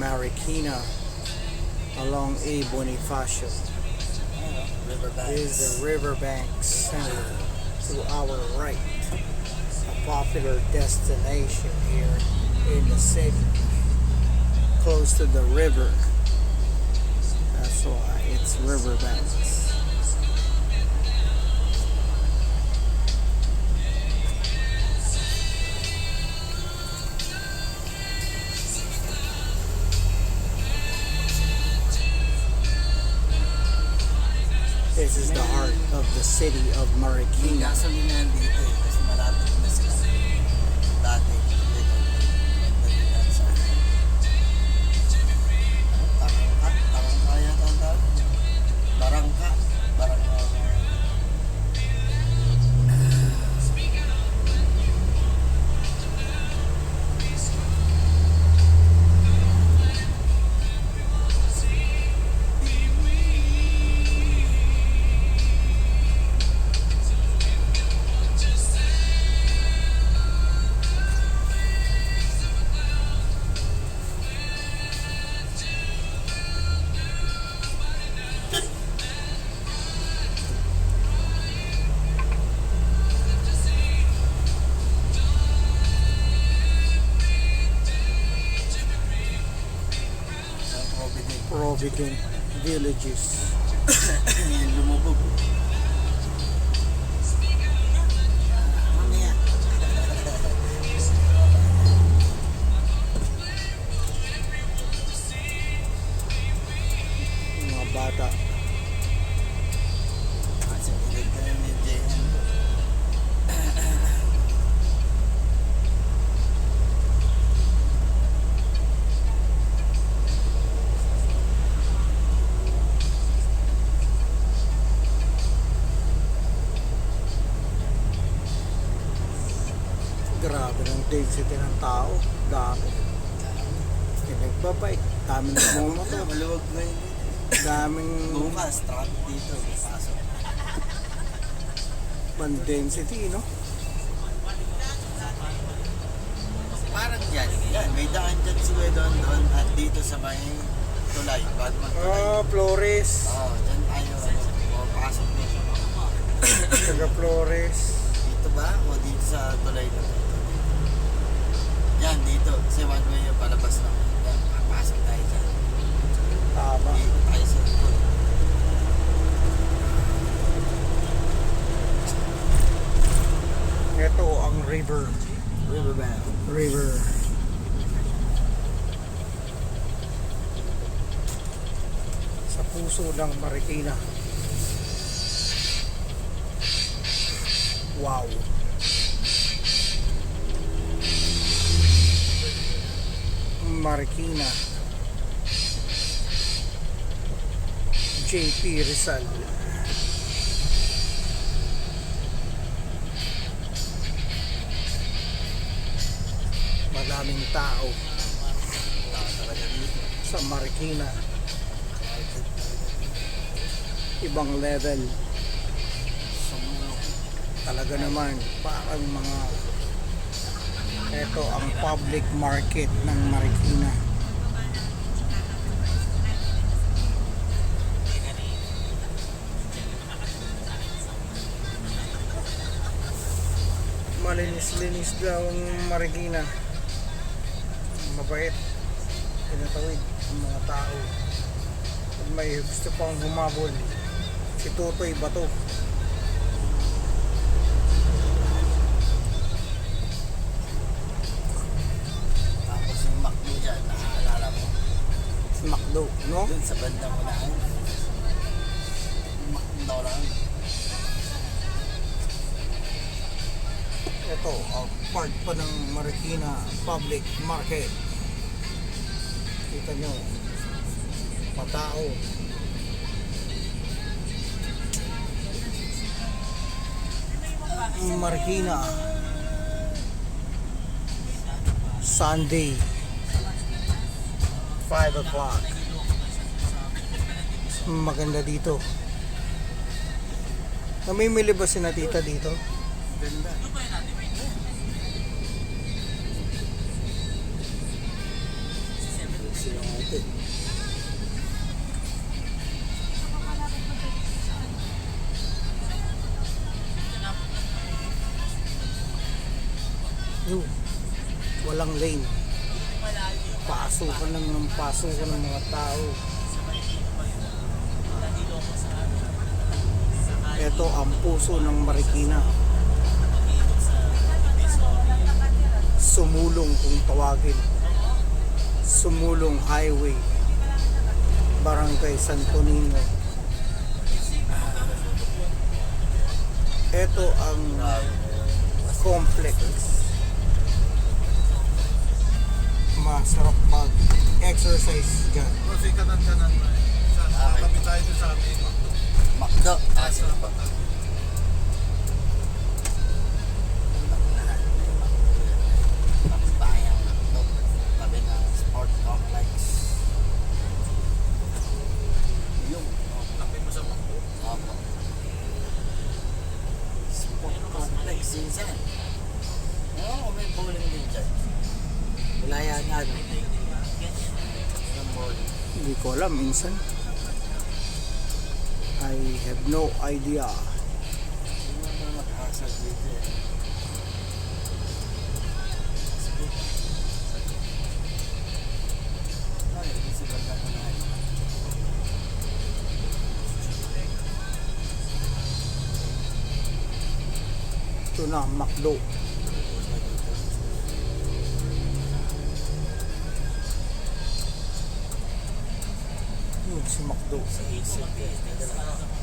Marikina along A. Bonifacio. This is the Riverbank Center to our right. A popular destination here in the city, close to the river. That's why it's Riverbanks. This is the heart of the city of Marikina. Gasolinahan dito eh, kasi malapit na sila. Dati, Tarangka yata ang tawag. Barangka. Provident Villages. Yung lumubog. Mamaya. Mga bata. Kasi pinagdala ni JM. Grabe ng density ng tao. Dami. Nagbabike. Daming nagmumotor. Maluwag na yun. Daming Bukas, traffic dito. Pasok. pan-density, no? Parang dyan. Yan, may daan dyan sila doon at dito sa may tulay. Bago magtulay. Flores. Oo, dyan tayo. Pasok dito. Taga Flores. Dito ba? O dito sa tulay na to? Yan, dito. Kasi one way yung palabas lang. Yan, papasok tayo dyan. Tama. Dito tayo sa likod. Ito ang river. Riverbank. River. Sa puso ng Marikina. Wow. Marikina. JP Rizal. Madaming tao Talaga dito. sa Marikina. Ibang level. Sumulong. Talaga naman parang mga ito ang public market ng Marikina. Malinis-linis daw ang Marikina. Mabait. Pinatawid ang mga tao. At may gusto pang humabol. Si Totoy Bato. Tapos yung McDo dyan, naaalala mo? McDo, no? Doon sa bandang unahan. McDo lang. Ito, part pa ng Marikina Public Market. Kita nyo, patao. Marikina Sunday 5 o'clock. Maganda dito. Namimili ba si na tita dito? Ganda. Yung konti. Yun. Walang lane. Pasukan lang ng pasukan ng mga tao. Ito ang puso ng Marikina. Sumulong kung tawagin. Sumulong Highway, Barangay Santo Niño. Ito ang complex. Masarap mag-exercise dyan. Kasi kanan-kanan na eh. Kami tayo doon sa amin. Makdo. Sige po. Bayang Makdo. Tabi ng sport complex. Yung. Laki mo sa mga. Opo. Sport complex yun saan? Oo, may bowling din dyan. Wala yan ano. Yung bowling. Hindi ko alam minsan. I have no idea. Hindi mo naman mag-asal dito eh. Sige. Ay, hindi si Balda mo na. Ito na, McDo. Yun si McDo. Sa isip eh. Dito lang.